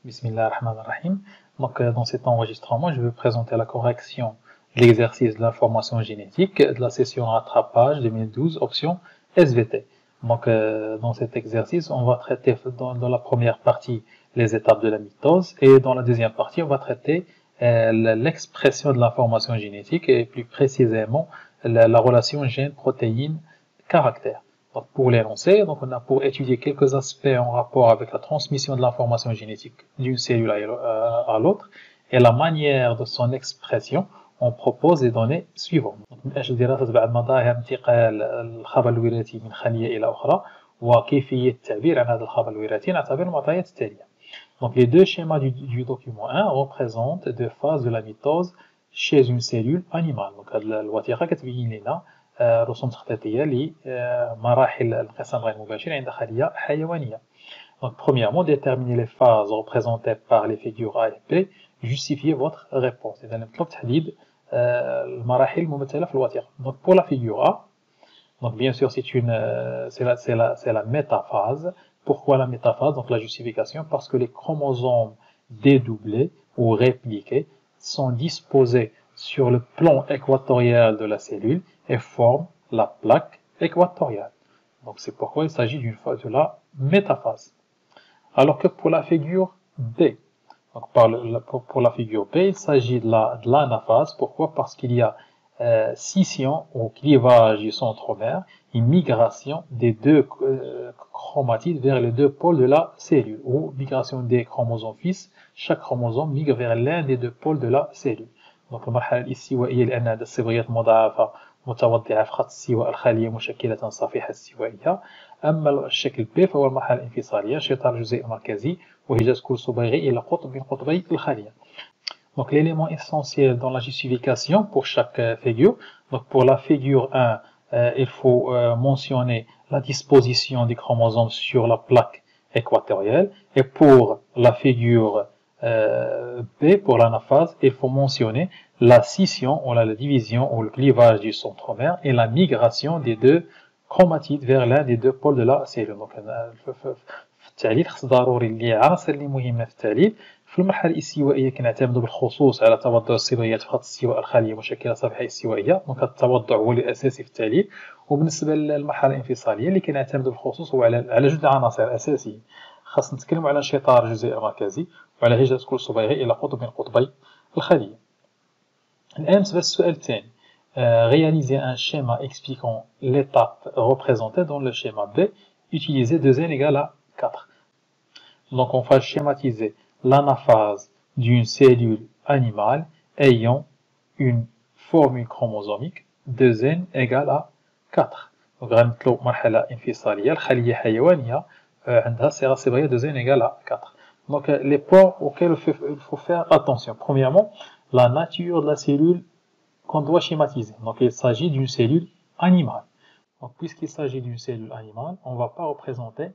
Bismillah ar-Rahman ar-Rahim. Donc, dans cet enregistrement, je vais présenter la correction de l'exercice de l'information génétique de la session rattrapage 2012, option SVT. Donc, dans cet exercice, on va traiter dans la première partie les étapes de la mitose et dans la deuxième partie, on va traiter l'expression de l'information génétique et plus précisément la relation gène-protéine-caractère. Donc pour l'énoncer, on a pour étudier quelques aspects en rapport avec la transmission de l'information génétique d'une cellule à l'autre et la manière de son expression. On propose les données suivantes. من أجل دراسة بعض مظاهر انتقال الخبر الوراثي من خلية إلى أخرى وكيفية التعبير عن هذا الخبر الوراثي نعتبر المعطيات التالية. Donc les deux schémas du document 1 représentent deux phases de la mitose chez une cellule animale. Donc الوثيقة كتبين لنا رسوم تخطيطية لمراحل الانقسام غير المباشر عند خلية حيوانية. Donc premièrement, déterminer les phases représentées par les figures A et B, justifiez votre réponse. إذا نطلب تحديد المراحل الممثلة في الوثيقة. Donc pour la figure A, donc bien sûr c'est la métaphase. Pourquoi la métaphase? Donc la justification, parce que les chromosomes dédoublés ou répliqués sont disposés sur le plan équatorial de la cellule et forment la plaque équatoriale. Donc c'est pourquoi il s'agit d'une phase de la métaphase. Alors que pour la figure B, donc pour la figure B, il s'agit de l'anaphase. Pourquoi? Parce qu'il y a scission ou clivage du centromère, une migration des deux chromatides vers les deux pôles de la cellule, ou migration des chromosomes fils, chaque chromosome migre vers l'un des deux pôles de la cellule. Donc المرحلة الاستوائية لأن هذه الصبغيات مضاعفة متوضعة في خط استواء الخلية مشكلة صفيحة استوائية. أما الشكل B فهو المرحلة الانفصالية شطار الجزيء المركزي وهجاز كل صبغي إلى قطب من قطبي الخلية. Donc l'élément essentiel dans la justification pour chaque figure. Donc pour la figure 1, il faut mentionner la disposition des chromosomes sur la plaque équatoriale. Et pour la figure B, pour l'anaphase, il faut mentionner la scission ou la division ou le clivage du centromère et la migration des deux chromatides vers l'un des deux pôles de la cellule. Donc في التعليل خص ضروري اللي عناصر اللي مهمة في التعليل. في المرحلة الاستوائية كنعتمدوا بالخصوص على توضع الصبغيات في خط استواء الخلية مشكلة صفيحة استوائية. دونك هذا التوضع هو الأساسي في التعليل. وبالنسبة للمرحلة الانفصالية اللي كنعتمدوا بالخصوص هو على جوج عناصر أساسيين. خاص نتكلموا على انشطار الجزيء المركزي وعلى هجرة كل صبغي إلى قطب من قطبي الخلية. الآن بالنسبة للسؤال الثاني. Réaliser un schéma expliquant l'étape représentée dans le schéma B. Utiliser 2n égale à 4. Donc on va schématiser l'anaphase d'une cellule animale ayant une formule chromosomique 2n égale à 4. Donc غنمثلو مرحلة انفصالية الخلية حيوانية عندها صيغة صبغية 2n égale à 4. Donc les points auxquels il faut faire attention. Premièrement, la nature de la cellule qu'on doit schématiser. Donc il s'agit d'une cellule animale. Donc puisqu'il s'agit d'une cellule animale, on ne va pas représenter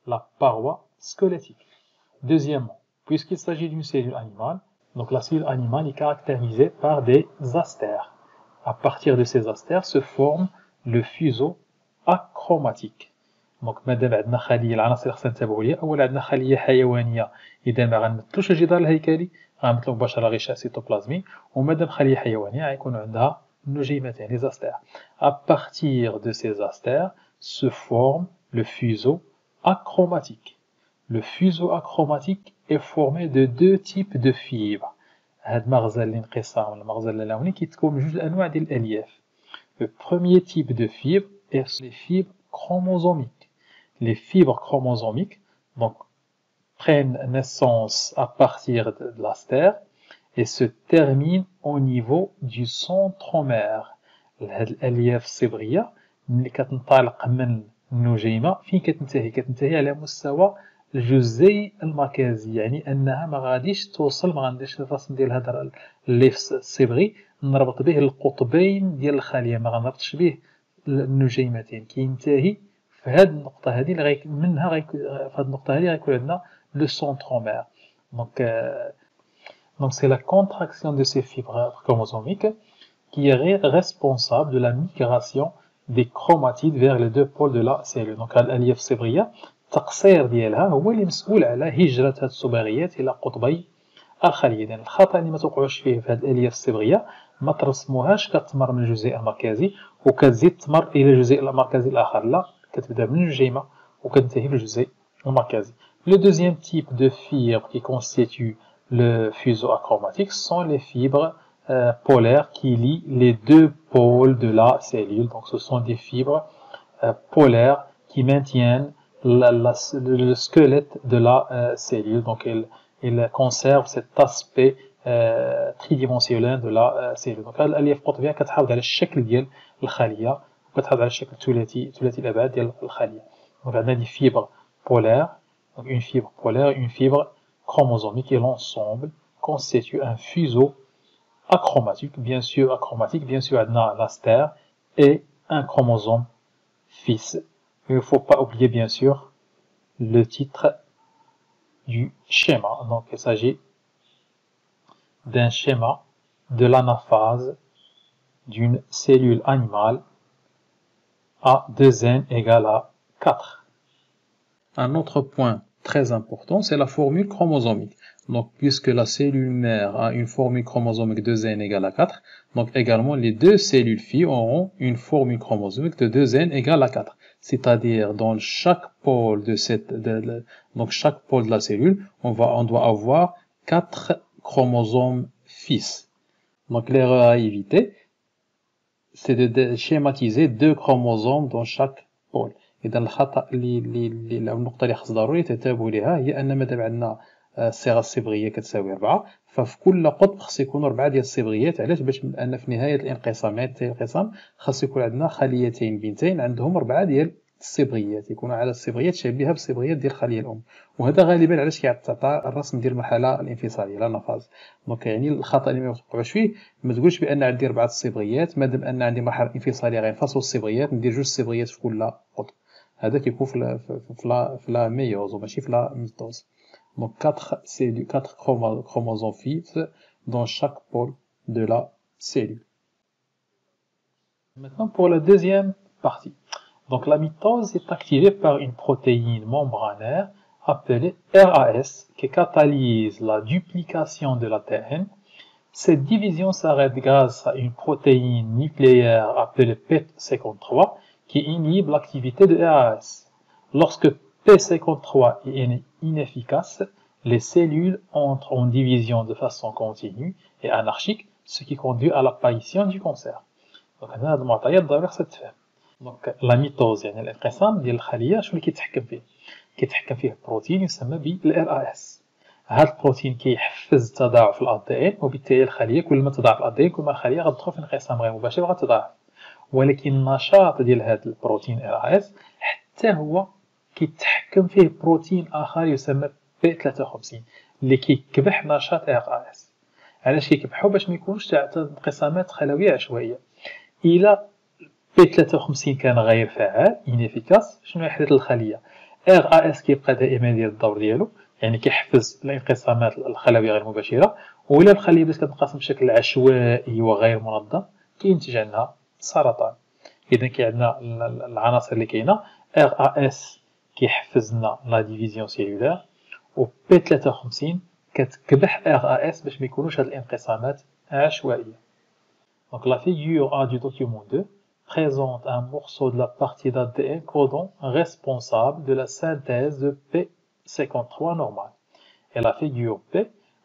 la paroi squelettique. Deuxièmement, puisqu'il s'agit d'une cellule animale, donc la cellule animale est caractérisée par des astères. À partir de ces astères se forme le fuseau achromatique. Donc مادام عندنا خلية العناصر خصنا ننتبهوا ليها. أولا عندنا خلية حيوانية إذا ما غنمثلوش الجدار الهيكلي غنمثلو مباشرة غشاء سيتوبلازمي. ومادام خلية حيوانية غيكون عندها النجيمتين les astères. À partir de ces astères se forme le fuseau achromatique. Le fuseau achromatique est formé de deux types de fibres. هاد مغزى الانقسام المغزى اللوني كيتكون من جوج انواع ديال الالياف. Le premier type de fibre est les fibres chromosomiques. Les fibres chromosomiques donc prennent naissance à partir de l'astère et se terminent au niveau du centromère. هاد الالياف الصبغيه ملي كتنطلق من النجيمه فين كتنتهي على مستوى الجزيء المركزي. يعني انها ما غاديش توصل ما غنديرش الرسم ديال هذا الليف الصبغي نربط به القطبين ديال الخليه ما غنربطش به النجيمتين كينتهي في هذه النقطه هذه اللي منها في هذه النقطه هذه غيكون عندنا لو سنترومير. Donc c'est la contraction de ces fibres chromosomiques qui est responsable de la migration des chromatides vers les deux pôles de la cellule. Donc الالياف الصبغيه التقصير ديالها هو اللي مسؤول على هجرة هاد الصبغيات إلى قطبي الخلية. إذن الخطأ اللي ما توقعوش فيه في هاد الآلياف الصبغية ما ترسموهاش كتمر من الجزيء المركزي وكتزيد تمر إلى الجزيء المركزي الآخر، لا، كتبدا من الجيمة وكتنتهي في الجزيء المركزي. Le deuxième type de fibres qui constituent le fuseau achromatique sont les fibres polaires qui lient les deux pôles de la cellule. Donc ce sont des fibres polaires qui maintiennent le squelette de la cellule. Donc elles conservent cet aspect tridimensionnel de la cellule. Donc الألياف القطبية كتحافظ على الشكل ديال الخلية وكتحافظ على الشكل ثلاثي الأبعاد ديال الخلية. Donc عندنا des fibres polaires. Donc une fibre polaire, une fibre chromosomique et l'ensemble constitue un fuseau achromatique. Bien sûr, la stère et un chromosome fils. Il ne faut pas oublier bien sûr le titre du schéma. Donc il s'agit d'un schéma de l'anaphase d'une cellule animale à 2n égale à 4. Un autre point très important, c'est la formule chromosomique. Donc, puisque la cellule mère a une formule chromosomique de 2n égale à 4, donc également les deux cellules filles auront une formule chromosomique de 2n égale à 4. C'est-à-dire, dans chaque pôle donc chaque pôle de la cellule, on doit avoir 4 chromosomes fils. Donc, l'erreur à éviter, c'est de schématiser 2 chromosomes dans chaque pôle. إذا الخطأ النقطة اللي خص ضروري تنتبهوا ليها هي أن مادام عندنا الصيغة الصبغية كتساوي 4، ففي كل قطب خص يكونوا 4 ديال الصبغيات. علاش؟ باش أن في نهاية الانقسام خص يكون عندنا خليتين بنتين عندهم 4 ديال الصبغيات، يكونوا على الصبغيات شبيهة بالصبغيات ديال الخلية الأم. وهذا غالبا علاش كيعطى الرسم ديال المرحلة الانفصالية الانافاز. دونك يعني الخطأ اللي ما يوقعوش فيه، ما تقولش بأن عندي 4 الصبغيات مادام أن عندي مرحلة انفصالية غينفصلوا الصبغيات ندير 2 صبغيات في كل قطب. هذا كيكون في لا ميوز وماشي في لا ميتوز. Donc 4 chromosomes fixes dans chaque pôle de la cellule. Maintenant pour la deuxième partie. Donc la mitose est activée par une protéine membranaire appelée RAS qui catalyse la duplication de l'ADN. Cette division s'arrête grâce à une protéine nucléaire appelée PET53 qui inhibe l'activité de RAS. Lorsque P53 est inefficace, les cellules entrent en division de façon continue et anarchique, ce qui conduit à l'apparition du cancer. Donc, هنا هاد المعطيات ضروري خصها تفهم. Donc, la mitose يعني الانقسام ديال الخلية شنو اللي كيتحكم فيه؟ كيتحكم فيه بروتين يسمى بالRAS. هذا البروتين كيحفز تضاعف الADN وبالتالي الخلية كل ما تضاعف الADN كل ما الخلية غتدخل في انقسام غير مباشر وغتضاعف. ولكن النشاط ديال هذا البروتين RAS حتى هو كيتحكم فيه بروتين آخر يسمى P53 اللي كيكبح نشاط RAS. علاش كيكبحو؟ باش ما يكونوش انقسامات خلوية عشوائية. إلى P53 كان غير فعال inefficace، شنو يحدث للخلية؟ RAS كيبقى دائما يدير الدور ديالو، يعني كيحفز الانقسامات الخلوية غير مباشرة، وإلا الخلية بدات كتنقسم بشكل عشوائي وغير منظم كينتج عنها سرطان. إذا كاين عندنا العناصر اللي كاينة RAS كيحفز لنا لا ديفيزيون سيلولار، و P53 كتكبح RAS باش ما يكونوش هاد الانقسامات عشوائية. Donc la figure A du document 2 présente un morceau de la partie d'ADN codon responsable de la synthèse de P53 normale. Et la figure B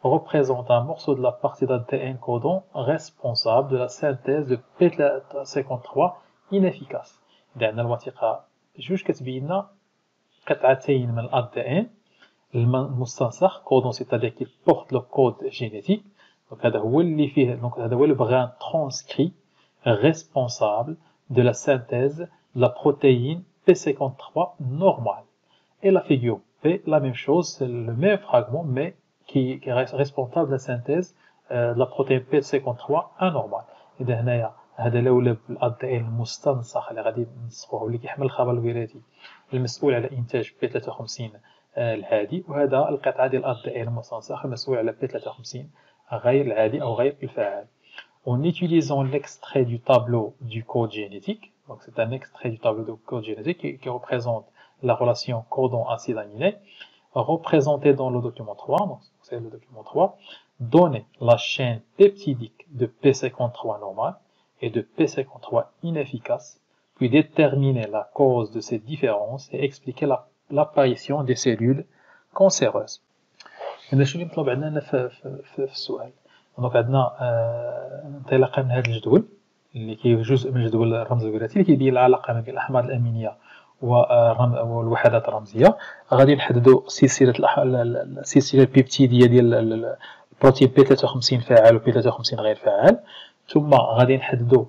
représente un morceau de la partie d'ADN codon responsable de la synthèse de P53 inefficace. إذا عندنا الوثيقة جوج كتبين لنا قطعتين من الADN المستنسخ كودون c'est-à-dire qu'il porte le code génétique. Donc هذا هو اللي فيه، donc هذا هو le brin transcrit responsable de la synthèse de la protéine P53 normale. Et la figure B, la même chose, c'est le même fragment mais qui est responsable de la synthèse de la protéine P53 anormale. إذا هنايا هذا لولب الADN المستنسخ اللي غادي نسخوه واللي كيحمل الخبر الوراثي المسؤول على إنتاج P53 العادي، وهذا القطعة ديال الADN المستنسخ المسؤول على P53 غير العادي أو غير الفعال. En utilisant l'extrait du tableau du code génétique, donc c'est un extrait du tableau du code génétique qui représente la relation cordon-acide aminé, représentée dans le document 3, donc c'est le document 3, donner la chaîne peptidique de P53 normal et de P53 inefficace, puis déterminer la cause de ces différences et expliquer l'apparition des cellules cancéreuses. هنا شنو اللي مطلوب عندنا في السؤال؟ دونك عندنا انطلاقا من هذا الجدول اللي كاين جزء من جدول الرمز الوراثي اللي كيبين العلاقه ما بين الاحماض الامينيه والوحدات الرمزيه. غادي نحددوا السلسله البيبتيديه ديال البروتين بي 53 فعال و بي 53 غير فعال، ثم غادي نحددوا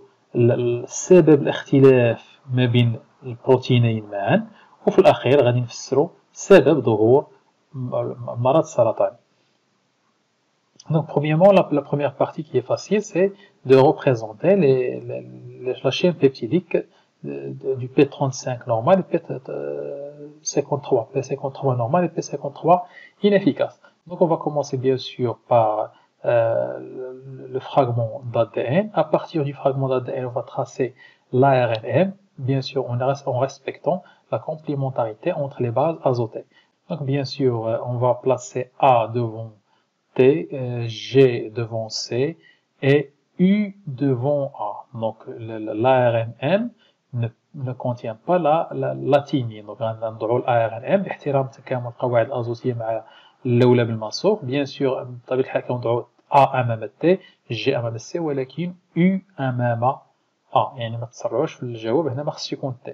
سبب الاختلاف ما بين البروتينين معا، وفي الاخير غادي نفسروا سبب ظهور مرض السرطان. Donc, premièrement, la première partie qui est facile, c'est de représenter la chaîne peptidique du P35 normal et P53, P53 normal et P53 inefficace. Donc, on va commencer bien sûr par le fragment d'ADN. À partir du fragment d'ADN, on va tracer l'ARNM, bien sûr en respectant la complémentarité entre les bases azotées. Donc, bien sûr, on va placer A devant T, G devant C et U devant A. Donc, l'ARNM ne contient pas la thymine. Donc, on va l'ARNM باحترام تكامل القواعد الأزوتية مع الأولى بالمنصوب. Bien sûr, بطبيعة الحال كنضعوا A أمام T, G أمام C ولكن U أمام A. يعني ما تسرعوش في الجواب هنا، ما خصش يكون T.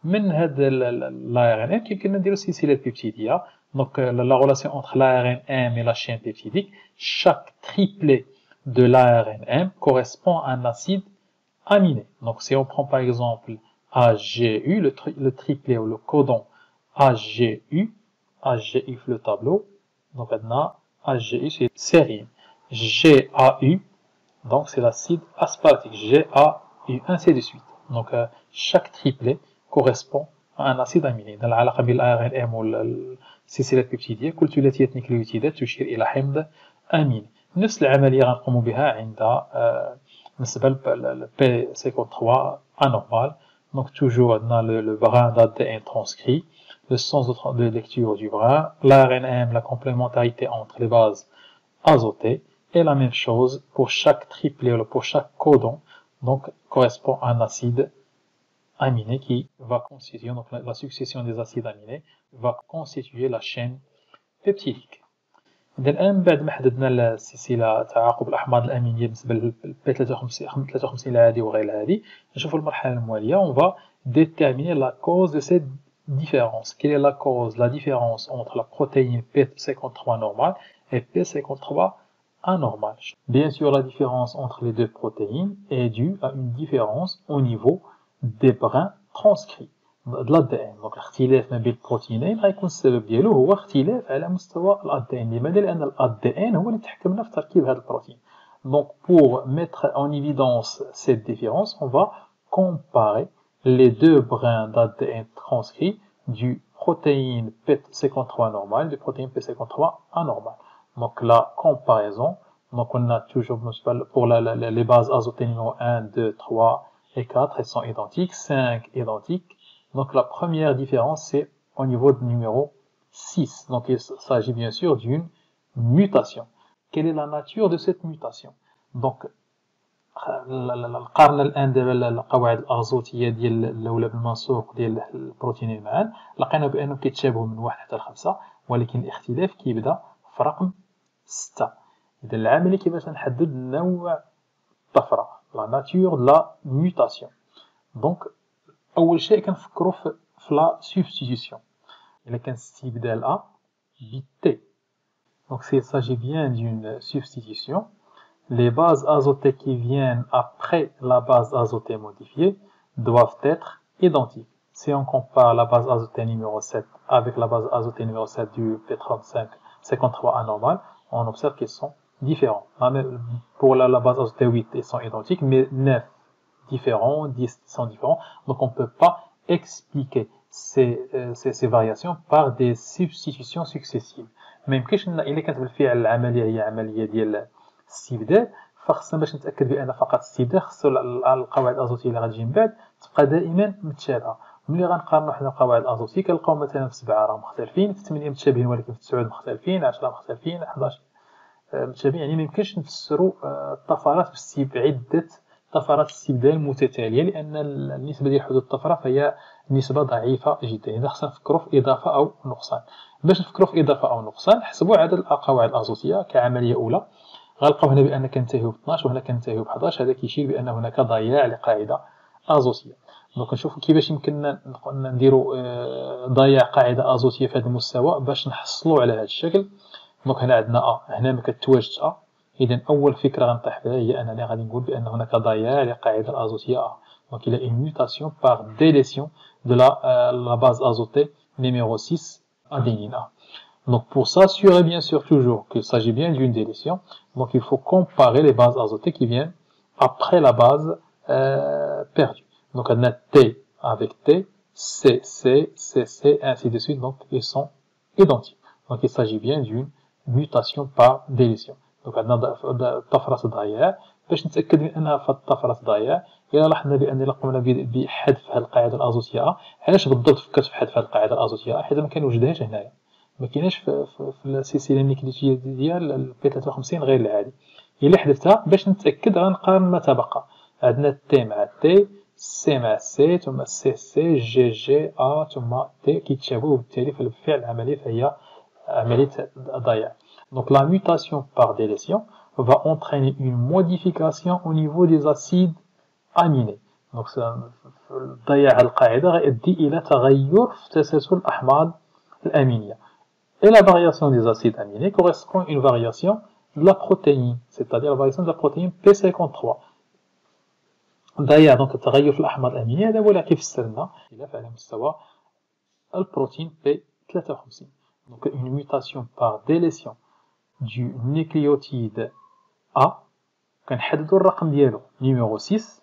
من هذا l'ARNM كيمكننا نديرو السلسلة البيبتيدية. Donc, la relation entre l'ARNM et la chaîne peptidique, chaque triplet de l'ARNM correspond à un acide aminé. Donc, si on prend par exemple AGU, le triplet ou le codon AGU, AGU le tableau, donc maintenant AGU c'est sérine, GAU, donc c'est l'acide aspartique, GAU, ainsi de suite. Donc, chaque triplet correspond à un acide aminé. Dans العلاقة بين الARNM والسلسلة البيبتيدية كل ثلاثية نيكليوتيدات تشير إلى حمض أميني. نفس العملية غنقوم بها عند بالنسبة ل P53 anormal. Donc toujours عندنا le brin d'ADN transcrit, le sens de lecture du brin, l'ARNM, la complémentarité entre les bases azotées, et la même chose pour chaque triplet ou pour chaque codon, donc correspond à un acide aminé qui va constituer, donc la succession des acides aminés va constituer la chaîne peptidique. الآن بعد ما حددنا السلسلة تعاقب الأحماض الأمينية بالنسبة لل P53 العادي وغير العادي، نشوفوا المرحلة الموالية. On va déterminer la cause de cette différence. Quelle est la cause, la différence entre la protéine P53 normale et P53 anormale? Bien sûr, la différence entre les deux protéines est due à une différence au niveau des brins transcrits de l'ADN. Donc الاختلاف ما بين البروتينين غيكون السبب ديالو هو اختلاف على مستوى الADN. لماذا؟ لأن الADN هو اللي تحكم لنا في تركيب هذا البروتين. Donc pour mettre en évidence cette différence, on va comparer les deux brins d'ADN transcrits du protéine P53 normale et du protéine P53 anormal. Donc la comparaison, donc on a toujours pour les bases azotées numéro 1, 2, 3 et 4, elles sont identiques, 5 identiques. Donc la première différence, c'est au niveau du numéro 6. Donc il s'agit bien sûr d'une mutation. Quelle est la nature de cette mutation? Donc قارنا الآن دابا القواعد الأغزوتية ديال الأولى بالمنسوق ديال البروتينين معا، لقينا بأنهم كيتشابهوا من 1 حتى ل5، ولكن الاختلاف كيبدا في رقم 6. إذا العملية كيفاش نحدد نوع الطفرة، la nature de la mutation. Donc أول شيء كنفكروا في لا substitution. إلا كنستبدال A ب T. Donc s'il s'agit bien d'une substitution, les bases azotées qui viennent après la base azotée modifiée doivent être identiques. Si on compare la base azotée numéro 7 avec la base azotée numéro 7 du P53 anormal, on observe qu'ils sont différents. Pour la base azotée 8, ils sont identiques, mais 9 différents, 10 sont différents. Donc on ne peut pas expliquer ces variations par des substitutions successives. ما يمكنش إلا كانت بالفعل العملية هي عملية ديال الاستبدال، فخصنا باش نتأكد بأن فقط الاستبدال خصو القواعد الأزوتية اللي غتجي من بعد تبقى دائما متشابهة. ملي غنقارنوا حنا القواعد الازوتيه كنلقاو مثلا في 7 راه مختلفين، في 8 متشابهين ولكن في 9 مختلفين، 10 مختلفين، 11 متشابهين. يعني ما يمكنش نفسروا الطفرات بعده طفرات استبدال متتاليه، لان النسبه ديال حدوث الطفره فهي نسبه ضعيفه جدا. اذا خصنا نفكروا في اضافه او نقصان. باش نفكروا في اضافه او نقصان نحسبوا عدد القواعد الازوتيه كعمليه اولى. غنلقاو هنا بان كنتهيو ب 12 وهنا كنتهيو ب 11. هذا كيشير بان هناك ضياع لقاعده ازوتيه. دونك نشوفوا كيفاش يمكننا نديروا ضياع قاعده ازوتيه في هذا المستوى باش نحصلوا على هذا الشكل. دونك هنا عندنا هنا ما كتواجدش اذا اول فكره غنطيح بها هي انني غادي نقول بان هناك ضياع لقاعده الازوتيه دونك il y a une mutation par délétion de la base azotée numéro 6 adénine A. Donc pour s'assurer bien sûr toujours qu'il s'agit bien d'une délétion, donc il faut comparer les bases azotées qui viennent après la base perdue. Donc on a T avec T, C, C, C, C, ainsi de suite, donc ils sont identiques. Donc il s'agit bien d'une mutation par délétion. Donc عندنا طفرة ضياع. باش نتأكد من أنها في طفرة ضياع إلا لاحظنا بأننا قمنا بحذف هذه القاعدة الأزوتية. علاش بالضبط فكرت في حذف هذه القاعدة الأزوتية؟ حيت ما كنوجدهاش هنايا، ما كايناش في السلسلة النيكليتية ديال البي 53 غير العادي. إلا حذفتها باش نتأكد غنقارن ما تبقى. عندنا تي مع تي، سي مع سي، ثم سي سي، جي جي، ثم تي كيتشابهوا، وبالتالي فالفعل العملي فهي عملية ضياع. Donc la mutation par délétion va entraîner une modification au niveau des acides aminés. Donc ضياع القاعدة غيؤدي إلى تغير في تسلسل الأحماض الأمينية. Et la variation des acides aminés correspond à une variation de la protéine, c'est-à-dire la variation de la protéine P53. ضياع دونك التغير في الأحماض الأمينية هذا هو اللي كيفسر لنا إلى على مستوى البروتين P53. Donc une mutation par délétion du nucléotide A كنحددو الرقم ديالو numéro 6.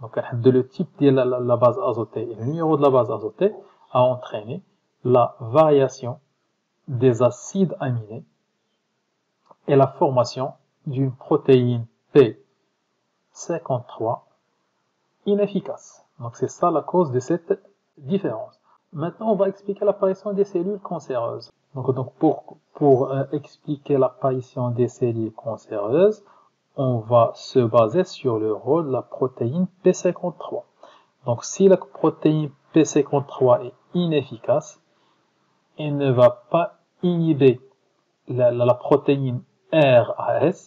Donc كنحددو le type ديال la base azotée et le numéro de la base azotée a entraîné la variation des acides aminés et la formation d'une protéine P53 inefficace. Donc c'est ça la cause de cette différence. Maintenant, on va expliquer l'apparition des cellules cancéreuses. Donc pour expliquer l'apparition des cellules cancéreuses, on va se baser sur le rôle de la protéine P53. Donc si la protéine P53 est inefficace, elle ne va pas inhiber la protéine RAS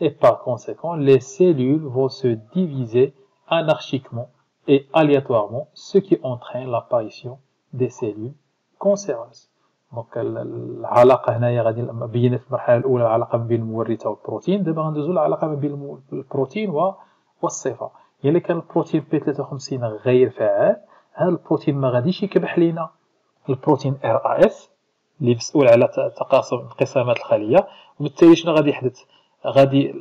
et par conséquent, les cellules vont se diviser anarchiquement et aléatoirement, ce qui entraîne l'apparition des cellules cancéreuses. Donc العلاقة هنايا غادي بينا في المرحلة الأولى العلاقة بين المورثة والبروتين. دابا غندوزو العلاقة بين البروتين والصفة. إلا كان البروتين بي 53 غير فعال، هذا البروتين ما غاديش يكبح لينا البروتين RAS اللي مسؤول على تقاسم انقسامات الخلية، وبالتالي شنو غادي يحدث؟ غادي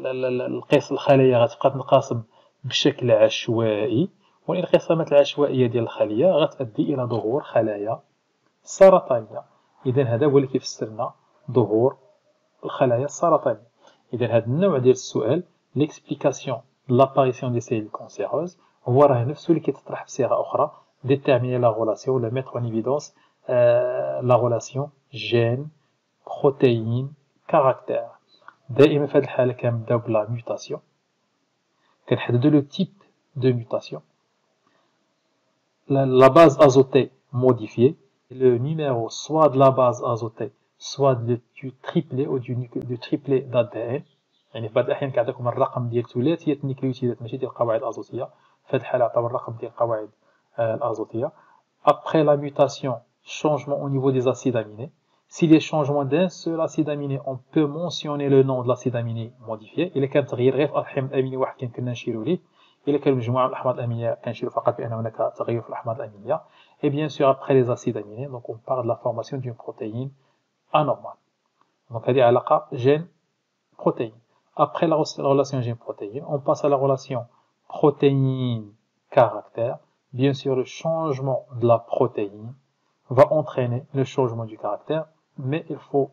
الخلايا غتبقى تنقسم بشكل عشوائي، والانقسامات العشوائية ديال الخلية غتؤدي إلى ظهور خلايا سرطانية. إذا هذا هو اللي كيفسر لنا ظهور الخلايا السرطانية. إذا هذا النوع ديال السؤال l'explication de l'apparition des cellules cancéreuses هو راه نفسه اللي كيتطرح بصيغة أخرى déterminer la relation ولا mettre en évidence la relation gène protéine caractère. دائما في هذه الحالة كنبداو بلا mutation، كنحددو لو type de mutation، la base azotée modifiée, le numéro soit de la base azotée soit du triplet ou du triplet d'ADN. يعني في بعض الأحيان كيعطيكم الرقم ديال ثلاثية النيكليوتيدات ماشي ديال القواعد الأزوتية، في هذه الحالة عطاو الرقم ديال القواعد الأزوتية. Après la mutation, changement au niveau des acides aminés. Si les changements d'un seul acide aminé, on peut mentionner le nom de l'acide aminé modifié. إلا كان تغيير غير في الحمض الأميني واحد كنا نشيرو ليه. إلا كان مجموعة من الأحماض الأمينية كنشيرو فقط بأن هناك تغير في الأحماض الأمينية. Et bien sûr après les acides aminés, donc on parle de la formation d'une protéine anormale. Donc هذه علاقة gène protéine. Après la relation gène-protéine, on passe à la relation protéine-caractère. Bien sûr, le changement de la protéine va entraîner le changement du caractère, mais il faut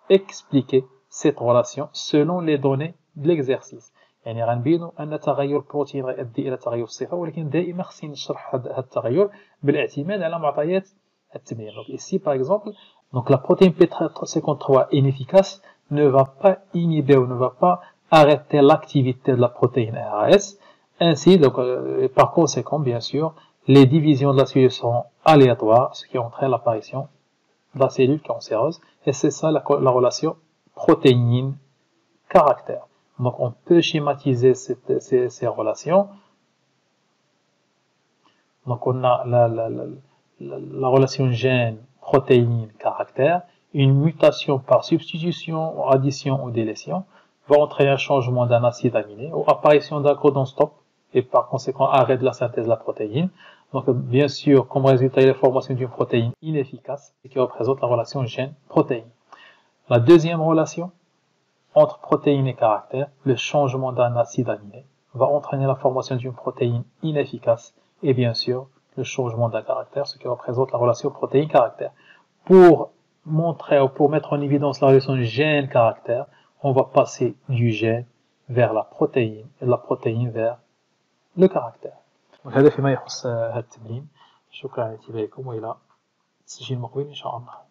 expliquer cette relation selon les données de l'exercice. يعني غنبينوا ان تغير البروتين يؤدي الى تغير الصفه، ولكن دائما خصني نشرح هذا التغير بالاعتماد على معطيات التمرين. Donc ici par exemple, donc la protéine P53 inefficace ne va pas inhiber ou ne va pas arrêter l'activité de la protéine RAS. Ainsi, donc, par conséquent, bien sûr, les divisions de la cellule seront aléatoires, ce qui entraîne l'apparition de la cellule cancéreuse. Et c'est ça la relation protéine-caractère. Donc on peut schématiser ces relations. Donc on a la relation gène-protéine-caractère. Une mutation par substitution, addition ou délétion va entraîner un changement d'un acide aminé ou apparition d'un codon stop et par conséquent arrêt de la synthèse de la protéine. Donc bien sûr, comme résultat, il y a la formation d'une protéine inefficace qui représente la relation gène-protéine. La deuxième relation entre protéine et caractère, le changement d'un acide aminé va entraîner la formation d'une protéine inefficace et bien sûr le changement d'un caractère, ce qui représente la relation protéine-caractère. Pour montrer ou pour mettre en évidence la relation gène-caractère, on va passer du gène vers la protéine et de la protéine vers le caractère. هذا فيما يخص هذا التمرين. شكرا على انتباهكم والى تسجيل مقبل ان شاء الله.